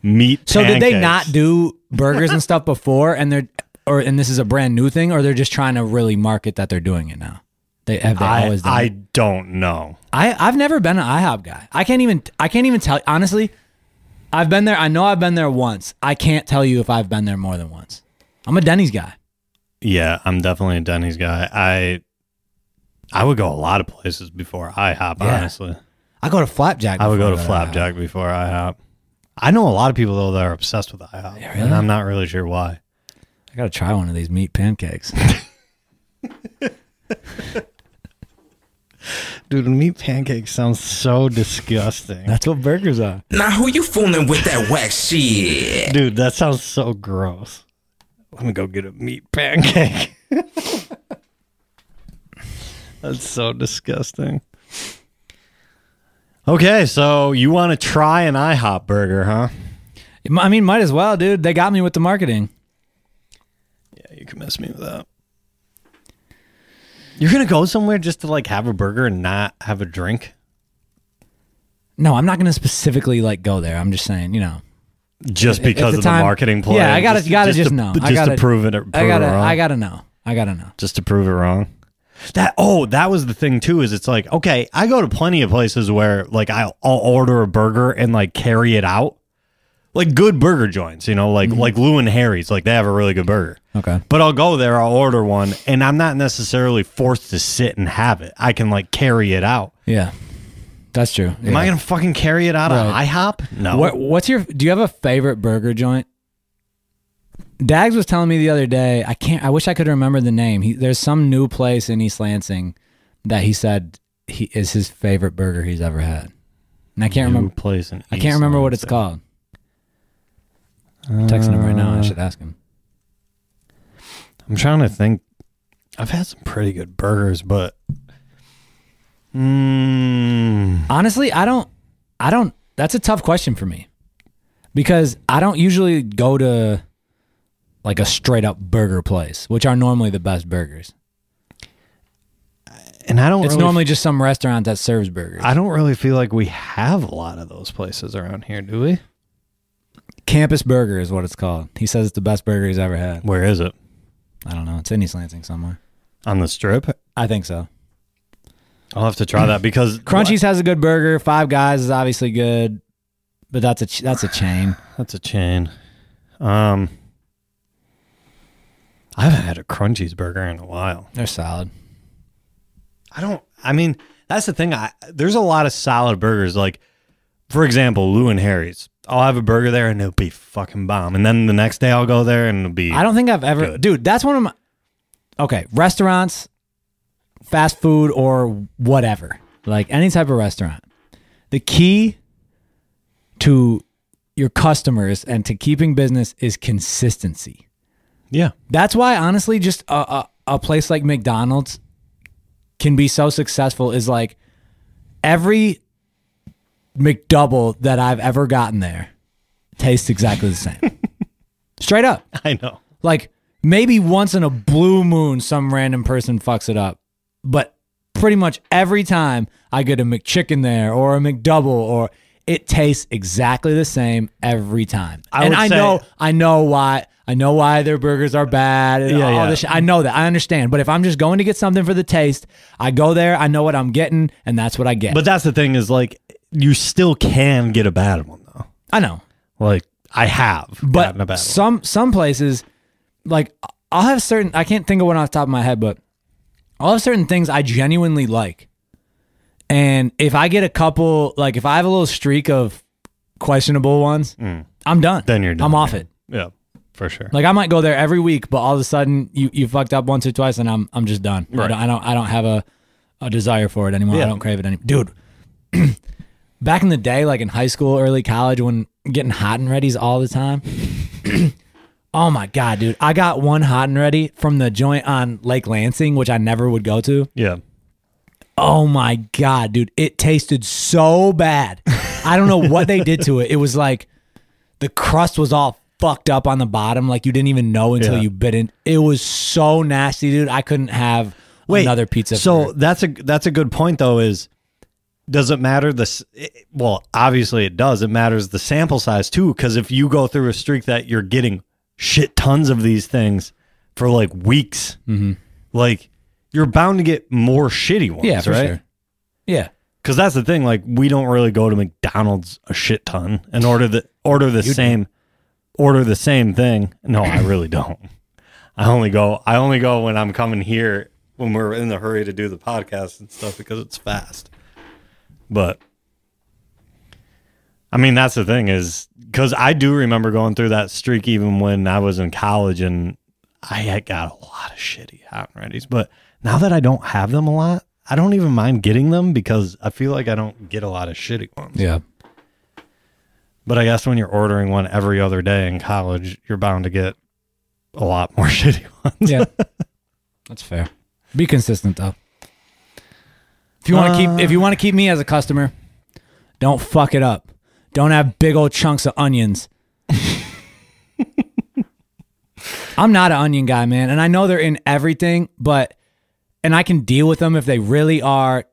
Meat. So pancakes. did they not do burgers and stuff before, and this is a brand new thing, or they're just trying to really market that they're doing it now? They always done I it? don't know. I've never been an IHOP guy. I can't even tell. Honestly, I've been there. I know I've been there once. I can't tell you if I've been there more than once. I'm a Denny's guy. Yeah, I'm definitely a Denny's guy. I would go a lot of places before IHOP. Honestly, I go to Flapjack. I would go to Flapjack before IHOP. I know a lot of people though that are obsessed with IHOP, yeah, really? And I'm not really sure why. I gotta try one of these meat pancakes. Dude, a meat pancake sounds so disgusting. That's what burgers are. Now who you fooling with that whack shit? Dude, that sounds so gross. Let me go get a meat pancake. That's so disgusting. Okay, so you want to try an iHOP burger, huh? I mean, might as well, dude. They got me with the marketing. Yeah, you can mess me with that. You're going to go somewhere just to like have a burger and not have a drink? No, I'm not going to specifically like go there. I'm just saying, you know. Just because of the marketing play? Yeah, I gotta just know. Just to prove it wrong? I gotta know. Just to prove it wrong? That was the thing too, is it's like, okay, I go to plenty of places where like I'll order a burger and like carry it out. Like good burger joints, you know, like Lou and Harry's, like they have a really good burger. Okay. But I'll go there, I'll order one, and I'm not necessarily forced to sit and have it. I can like carry it out. Yeah. That's true. Am I gonna fucking carry it out of IHOP? No. Do you have a favorite burger joint? Dags was telling me the other day, I wish I could remember the name. There's some new place in East Lansing that he said is his favorite burger he's ever had. And I can't remember what it's called. I'm texting him right now. I should ask him. I'm trying to think. I've had some pretty good burgers, but Honestly, I don't. That's a tough question for me because I don't usually go to like a straight up burger place, which are normally the best burgers. And I don't. It's really normally just some restaurant that serves burgers. I don't really feel like we have a lot of those places around here, do we? Campus Burger is what it's called. He says it's the best burger he's ever had. Where is it? I don't know. It's in East Lansing somewhere. On the Strip? I think so. I'll have to try that because Crunchies has a good burger. Five Guys is obviously good, but that's a chain. That's a chain. I haven't had a Crunchies burger in a while. They're solid. I mean, that's the thing. There's a lot of solid burgers. Like, for example, Lou and Harry's. I'll have a burger there and it'll be fucking bomb. And then the next day I'll go there and it'll be. I don't think I've ever. good. Dude, that's one of my. Okay, restaurants, fast food, or whatever. Like any type of restaurant. The key to your customers and to keeping business is consistency. Yeah. That's why, honestly, just a place like McDonald's can be so successful is like every McDouble that I've ever gotten there tastes exactly the same. Straight up. I know. Like maybe once in a blue moon, some random person fucks it up. But pretty much every time I get a McChicken there or a McDouble or it tastes exactly the same every time. I know why their burgers are bad. And all this shit. I know that. I understand. But if I'm just going to get something for the taste, I go there, I know what I'm getting, and that's what I get. But that's the thing is like you still can get a bad one though. I know. Like I have gotten a bad one. Some places, like I'll have certain, I can't think of one off the top of my head, but I'll have certain things I genuinely like. And if I get a couple, like if I have a little streak of questionable ones, I'm done. Then you're done. I'm off it. Yeah, for sure. Like I might go there every week, but all of a sudden you fucked up once or twice, and I'm just done. Right. I don't have a desire for it anymore. Yeah. I don't crave it anymore. Dude, back in the day, like in high school, early college, when getting hot and ready's all the time. Oh my God, dude. I got one hot and ready from the joint on Lake Lansing, which I never would go to. Yeah. Oh my God, dude. It tasted so bad. I don't know what they did to it. It was like the crust was all fucked up on the bottom. Like you didn't even know until you bit in. It was so nasty, dude. I couldn't have another pizza. So that's a good point though is does it matter well, obviously it does. It matters the sample size too, because if you go through a streak that you're getting shit tons of these things for like weeks, like you're bound to get more shitty ones, yeah, for right? sure. Yeah. Because that's the thing. Like we don't really go to McDonald's a shit ton and order the same thing. No, I really don't. I only go when I'm coming here when we're in the hurry to do the podcast and stuff because it's fast. But I mean, that's the thing is because I do remember going through that streak even when I was in college and I had got a lot of shitty hot and readies. But now that I don't have them a lot, I don't even mind getting them because I feel like I don't get a lot of shitty ones. Yeah. But I guess when you're ordering one every other day in college, you're bound to get a lot more shitty ones. Yeah. That's fair. Be consistent though. If you want to keep me as a customer, don't fuck it up. Don't have big old chunks of onions. I'm not an onion guy, man, and I know they're in everything, and I can deal with them if they really are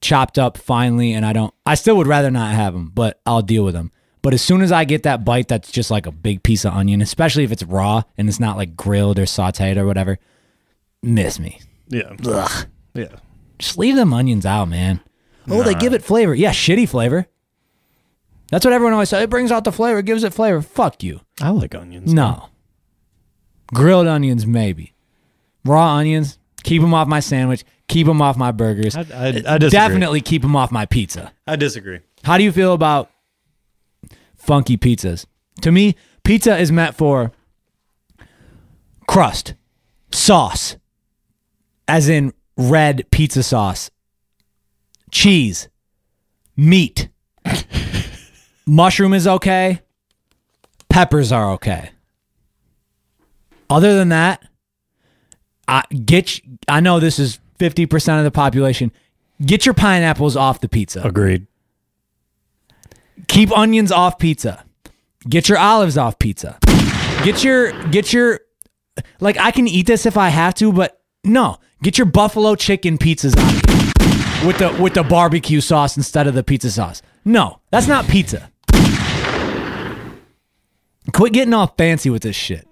chopped up finely, and I still would rather not have them, but I'll deal with them. But as soon as I get that bite that's just like a big piece of onion, especially if it's raw and it's not like grilled or sauteed or whatever, miss me. Yeah. Ugh. Yeah. Just leave them onions out, man. Oh, they give it flavor. Yeah, shitty flavor. That's what everyone always says. It brings out the flavor, gives it flavor. Fuck you. I like onions. No. Grilled onions, maybe. Raw onions, keep them off my sandwich. Keep them off my burgers. I disagree. Definitely keep them off my pizza. I disagree. How do you feel about funky pizzas? To me, pizza is meant for crust, sauce, as in red pizza sauce, cheese, meat. Mushroom is okay. Peppers are okay. Other than that, I know this is 50% of the population. Get your pineapples off the pizza. Agreed. Keep onions off pizza. Get your olives off pizza. Get your like, I can eat this if I have to, but no. Get your buffalo chicken pizzas out here with the barbecue sauce instead of the pizza sauce. No, that's not pizza. Quit getting all fancy with this shit.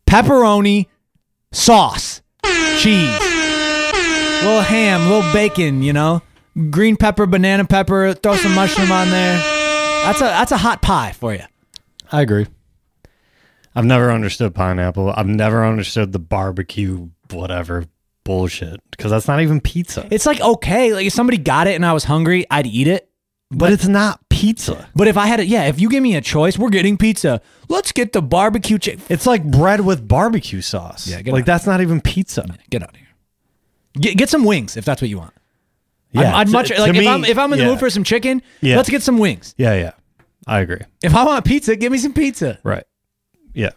Pepperoni, sauce, cheese, little ham, little bacon, you know, green pepper, banana pepper, throw some mushroom on there. That's a hot pie for you. I agree. I've never understood pineapple. I've never understood the barbecue whatever bullshit because that's not even pizza. It's like, okay, like if somebody got it and I was hungry, I'd eat it. But it's not pizza. But if I had it, yeah, if you give me a choice, we're getting pizza. Let's get the barbecue chicken. It's like bread with barbecue sauce. Yeah, like that's not even pizza. Get out of here. Get some wings if that's what you want. Yeah, I'd much like me, if I'm in the mood for some chicken, let's get some wings. Yeah. I agree. If I want pizza, give me some pizza. Right. Yeah.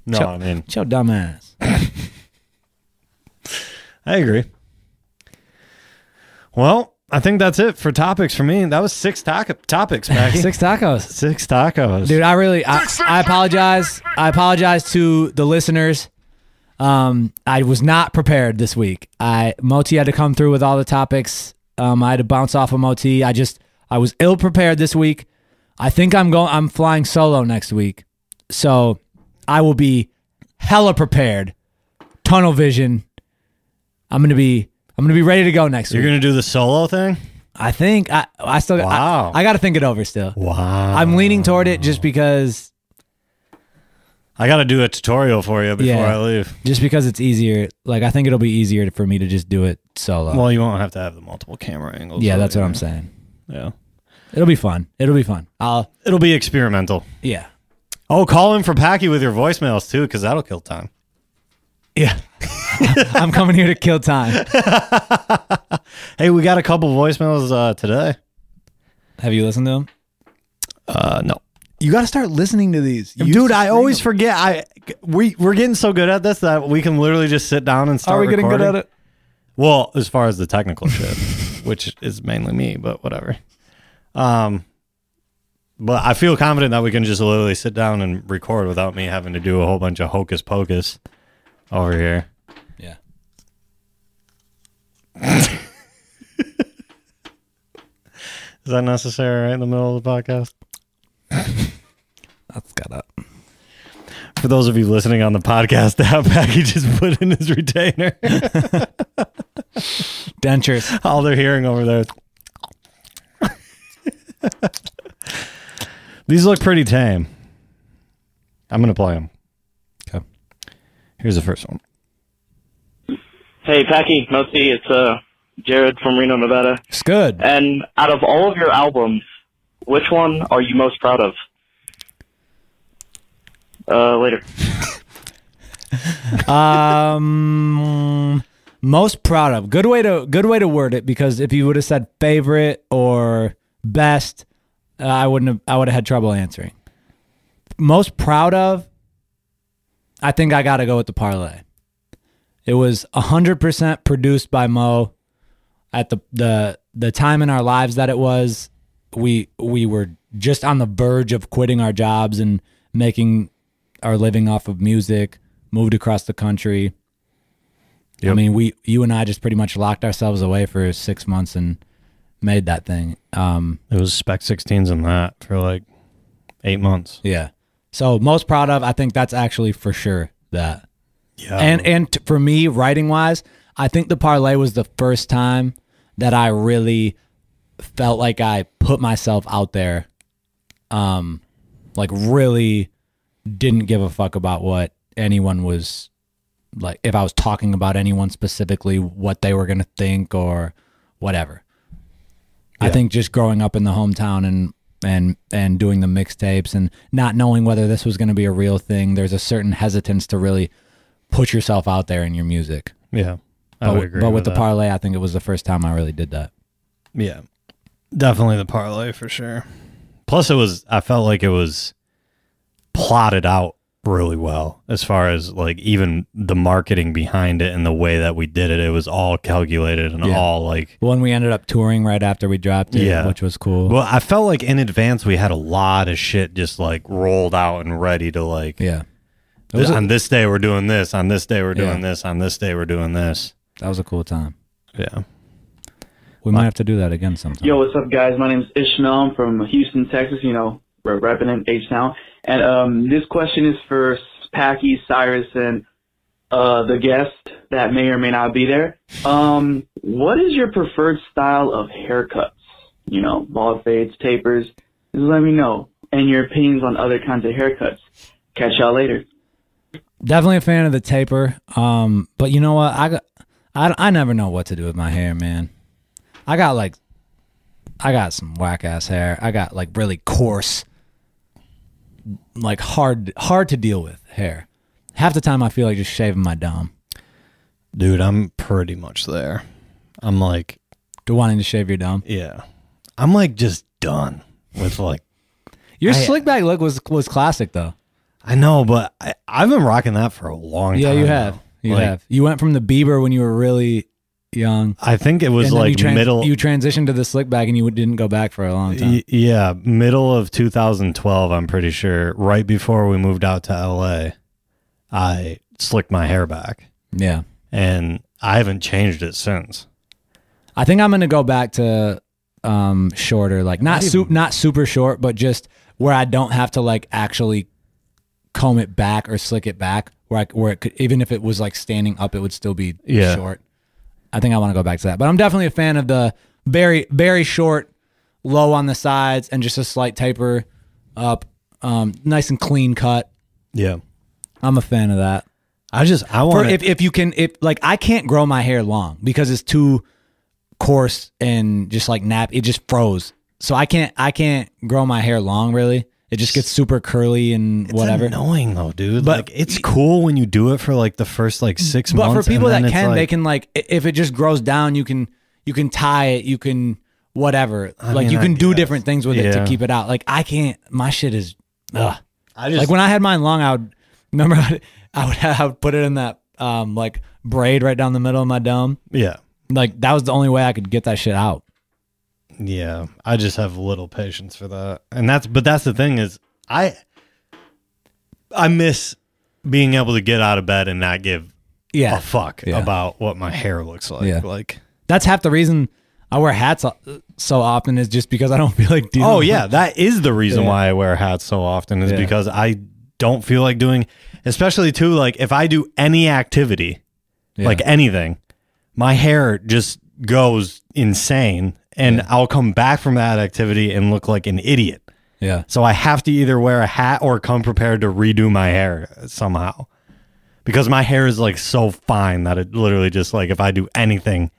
No, I mean, it's your dumb ass. I agree. Well, I think that's it for topics for me. That was 6 topics, Packy. 6 tacos. 6 tacos. Dude, I apologize. I apologize to the listeners. I was not prepared this week. Moe-T had to come through with all the topics. I had to bounce off of Moe-T. I was ill prepared this week. I think I'm flying solo next week. So I will be hella prepared. Tunnel vision. I'm gonna be ready to go next week. You're gonna do the solo thing? I think I still wow. I got to think it over still. Wow. I'm leaning toward it just because I got to do a tutorial for you before I leave. Just because it's easier. Like I think it'll be easier for me to just do it solo. Well, you won't have to have the multiple camera angles. Yeah, that's what I'm saying. Yeah. It'll be fun. It'll be fun. It'll be experimental. Yeah. Oh, call in for Packy with your voicemails too, because that'll kill time. Yeah. I'm coming here to kill time. Hey, we got a couple voicemails today. Have you listened to them? No. You got to start listening to these. Dude, I always forget. We're getting so good at this that we can literally just sit down and start recording. Are we getting good at it? Well, as far as the technical shit, which is mainly me, but whatever. But I feel confident that we can just literally sit down and record without me having to do a whole bunch of hocus pocus over here. Yeah. Is that necessary right in the middle of the podcast? That's got up. For those of you listening on the podcast app, Packy just put in his retainer. Dentures. All they're hearing over there. These look pretty tame. I'm going to play them. Okay. Here's the first one. Hey, Packy, Moe-T, it's Jared from Reno, Nevada. It's good. And out of all of your albums, which one are you most proud of? Later. Most proud of. Good way to word it, because if you would have said favorite or best, I would have had trouble answering. Most proud of, I think I got to go with the Parlay. It was 100% produced by Moe. At the time in our lives that it was, we were just on the verge of quitting our jobs and making our living off of music, moved across the country. Yep. I mean, you and I just pretty much locked ourselves away for 6 months and made that thing. It was Spec 16s and that for like 8 months. Yeah. So most proud of, I think that's actually for sure that. Yeah. And for me, writing wise, I think the Parlay was the first time that I really felt like I put myself out there. Like really didn't give a fuck about what anyone was like, if I was talking about anyone specifically, what they were going to think or whatever. Yeah. I think just growing up in the hometown and doing the mixtapes and not knowing whether this was going to be a real thing, there's a certain hesitance to really put yourself out there in your music. Yeah. I would agree but with that. the Parlay, I think it was the first time I really did that. Yeah. Definitely the Parlay for sure. Plus I felt like it was plotted out really well as far as like even the marketing behind it and the way that we did it. It was all calculated and all like. Well, and we ended up touring right after we dropped it, which was cool. Well, I felt like in advance we had a lot of shit just like rolled out and ready to like. Yeah. On this day we're doing this. On this day we're doing this. On this day we're doing this. That was a cool time. Yeah. We might have to do that again sometime. Yo, what's up, guys? My name's Ishmael. I'm from Houston, Texas. You know, we're repping in H-Town. And this question is for Packy, Cyrus, and the guest that may or may not be there. What is your preferred style of haircuts? You know, bald fades, tapers. Just let me know. And your opinions on other kinds of haircuts. Catch y'all later. Definitely a fan of the taper. But you know what? I never know what to do with my hair, man. I got some whack ass hair. I got like really coarse, like hard to deal with hair. Half the time I feel like just shaving my dome. Dude, I'm pretty much there. I'm like, wanting to shave your dome. yeah, I'm like just done with like your slick back look was classic though. I know, but I've been rocking that for a long time. Yeah, you have. You have. You went from the Bieber when you were really young. I think it was like middle. You transitioned to the slick back and you didn't go back for a long time. Yeah, middle of 2012, I'm pretty sure. Right before we moved out to LA, I slicked my hair back. Yeah. And I haven't changed it since. I think I'm going to go back to shorter, like not super short, but just where I don't have to like actually comb it back or slick it back, where it could, even if it was like standing up, it would still be short. I think I want to go back to that, but I'm definitely a fan of the very, very short, low on the sides, and just a slight taper up, nice and clean cut. Yeah, I'm a fan of that. I want if you can, like I can't grow my hair long because it's too coarse and just like it just froze. So I can't grow my hair long really. It just gets super curly and whatever. It's annoying though, dude. But like, it's cool when you do it for like the first like 6 months. But for people that can, they can like, if it just grows down, you can tie it, you can whatever. Like you can do different things with it to keep it out. Like I can't. My shit is. Ugh. Like when I had mine long, I would put it in that like braid right down the middle of my dome. Yeah. Like that was the only way I could get that shit out. Yeah, I just have little patience for that, and that's the thing is I miss being able to get out of bed and not give a fuck about what my hair looks like. Yeah. Like that's half the reason I wear hats so often is just because I don't feel like dealing. Oh yeah, that is the reason why I wear hats so often is because I don't feel like doing, especially too like if I do any activity, like anything, my hair just goes insane. And I'll come back from that activity and look like an idiot. Yeah. So I have to either wear a hat or come prepared to redo my hair somehow. Because my hair is like so fine that it literally just like if I do anything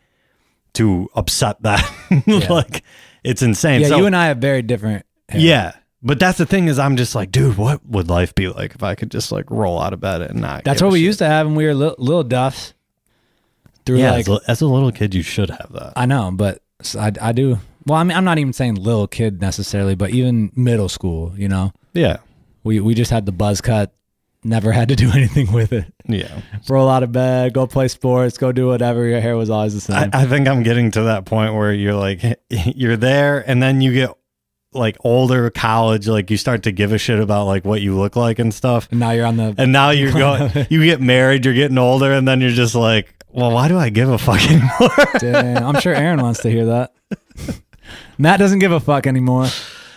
to upset that, like it's insane. Yeah, so, you and I have very different hair. Yeah. But that's the thing is I'm just like, dude, what would life be like if I could just like roll out of bed and not That's what we used to have when we were little duffs. As a little kid, you should have that. I know, but so I do. Well, I mean, I'm not even saying little kid necessarily, but even middle school, you know? Yeah. We just had the buzz cut, never had to do anything with it. Yeah. Roll out of bed, go play sports, go do whatever. Your hair was always the same. I think I'm getting to that point where you're like, you're there and then you get like older, college, like you start to give a shit about like what you look like and stuff. And now you're on the... And now you're going, you get married, you're getting older, and then you're just like, well, why do I give a fuck anymore? Damn, I'm sure Aaron wants to hear that. Matt doesn't give a fuck anymore.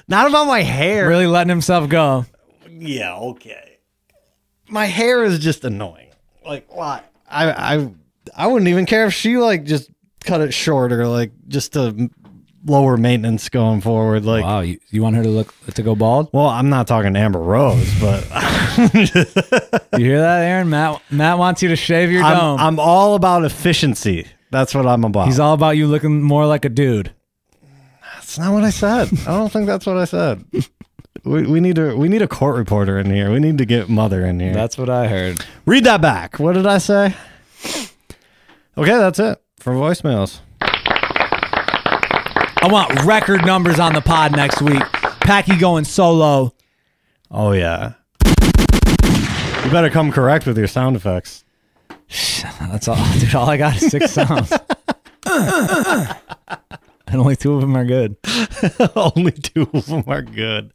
Not about my hair. Really letting himself go. Yeah, okay. My hair is just annoying. Like, why? I wouldn't even care if she like just cut it shorter, like just to lower maintenance going forward. Like, wow, you want her to go bald? Well, I'm not talking Amber Rose, but you hear that, Aaron? Matt wants you to shave your dome. I'm all about efficiency. That's what I'm about. He's all about you looking more like a dude. That's not what I said. I don't think that's what I said. We need a court reporter in here. We need to get Mother in here. That's what I heard. Read that back. What did I say? Okay, that's it for voicemails. I want record numbers on the pod next week. Packy going solo. Oh, yeah. You better come correct with your sound effects. That's all, dude. All I got is 6 sounds. And only 2 of them are good. Only 2 of them are good.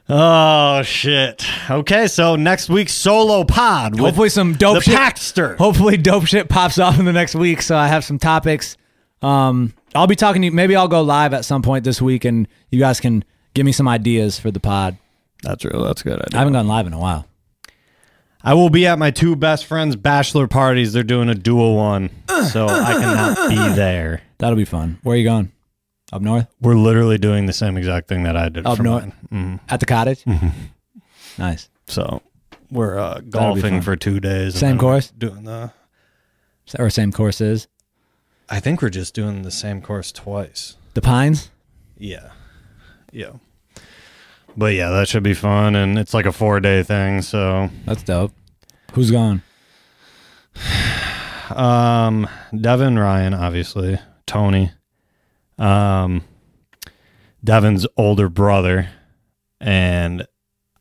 Oh, shit. Okay, so next week's solo pod. Hopefully some dope shit. Paxter. Hopefully dope shit pops off in the next week, so I have some topics. I'll be talking to you. Maybe I'll go live at some point this week, and you guys can give me some ideas for the pod. That's a good idea. I haven't gone live in a while. I will be at my 2 best friends' bachelor parties. They're doing a dual one, so I cannot be there. That'll be fun. Where are you going? Up north? We're literally doing the same exact thing that I did Up for north? mine. Mm-hmm. At the cottage? Nice. So we're golfing for 2 days. Same course? Doing Or same courses? I think we're just doing the same course twice. The Pines? Yeah. But yeah, that should be fun, and it's like a 4-day thing, so That's dope. Who's going? Devin, Ryan, obviously, Tony, Devin's older brother, and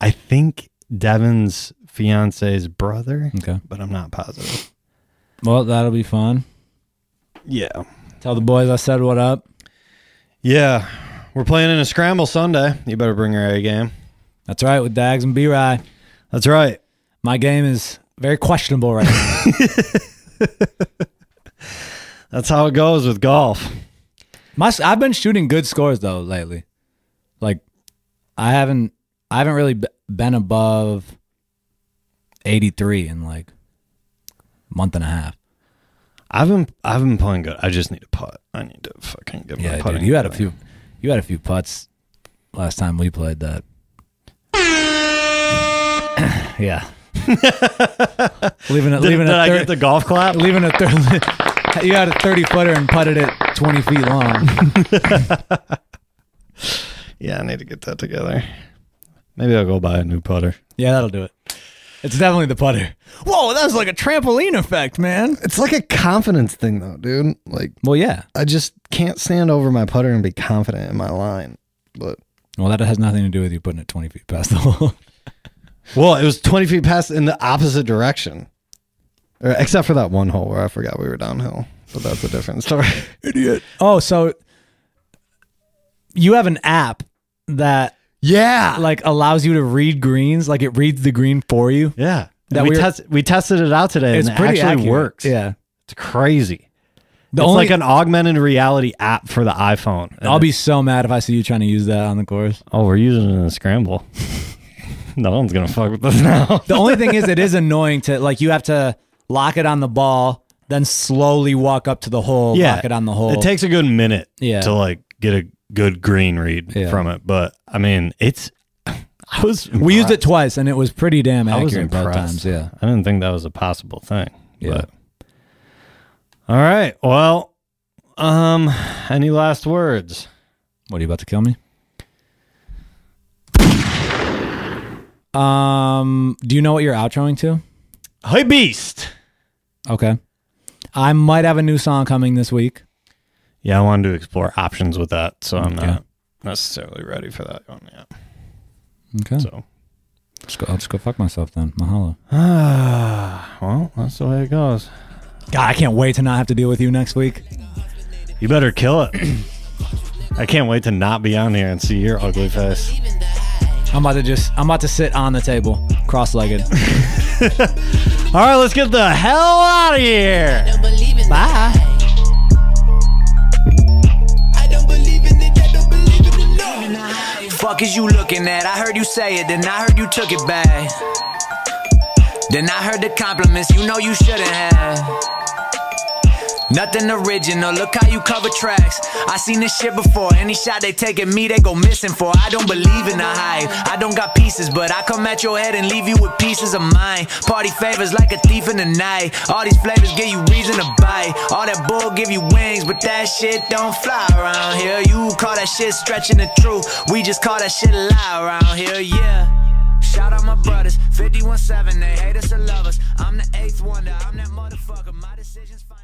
I think Devin's fiance's brother. Okay. But I'm not positive. Well, that'll be fun. Yeah. Tell the boys I said what up. Yeah. We're playing in a scramble Sunday. You better bring your A game. That's right, with Dags and B-Rye. That's right. My game is very questionable right now. That's how it goes with golf. I've been shooting good scores though lately. Like I haven't really been above 83 in like a month and a half. I've been playing good. I just need a putt. I need to fucking get my putting. Dude, you had a few putts last time we played that. Yeah. Did I get the golf clap? You had a 30-footer and putted it 20 feet long. Yeah, I need to get that together. Maybe I'll go buy a new putter. Yeah, that'll do it. It's definitely the putter. Whoa, that was like a trampoline effect, man. It's like a confidence thing, though, dude. Like, Well, yeah. I just can't stand over my putter and be confident in my line. But Well, that has nothing to do with you putting it 20 feet past the hole. well, it was 20 feet past in the opposite direction, except for that one hole where I forgot we were downhill. But that's a different story. Idiot. Oh, so you have an app that like allows you to read greens, like it reads the green for you. Yeah. That we tested it out today, It's and it pretty actually accurate. works. Yeah. It's crazy. The It's only- like an augmented reality app for the iPhone. I'll be so mad if I see you trying to use that on the course. Oh, we're using it in a scramble. No one's going to fuck with us now. The only thing is it is annoying to, like, you have to lock it on the ball, then slowly walk up to the hole, lock it on the hole. It takes a good minute Yeah. to like get a good green read from it. But I mean, we used it twice and it was pretty damn I was accurate both impressed. times. Yeah. I didn't think that was a possible thing. Yeah. But. All right. Well, any last words? What, are you about to kill me? Do you know what you're outroing to? Hey, Beast. Okay. I might have a new song coming this week. Yeah, I wanted to explore options with that, so I'm Okay. not necessarily ready for that one yet. Okay. So, I'll just go fuck myself then. Mahalo. well, that's the way it goes. God, I can't wait to not have to deal with you next week. You better kill it. I can't wait to not be on here and see your ugly face. I'm about to sit on the table, cross-legged. All right, let's get the hell out of here. Bye. Fuck is you looking at? I heard you say it, then I heard you took it back. Then I heard the compliments you know you shouldn't have. Nothing original, look how you cover tracks. I seen this shit before, any shot they take at me, they go missing for. I don't believe in the hype, I don't got pieces, but I come at your head and leave you with pieces of mine. Party favors like a thief in the night. All these flavors give you reason to bite. All that bull give you wings, but that shit don't fly around here. You call that shit stretching the truth, we just call that shit a lie around here, yeah. Shout out my brothers, 51-7, they hate us or love us. I'm the 8th wonder, I'm that motherfucker, my decision's final.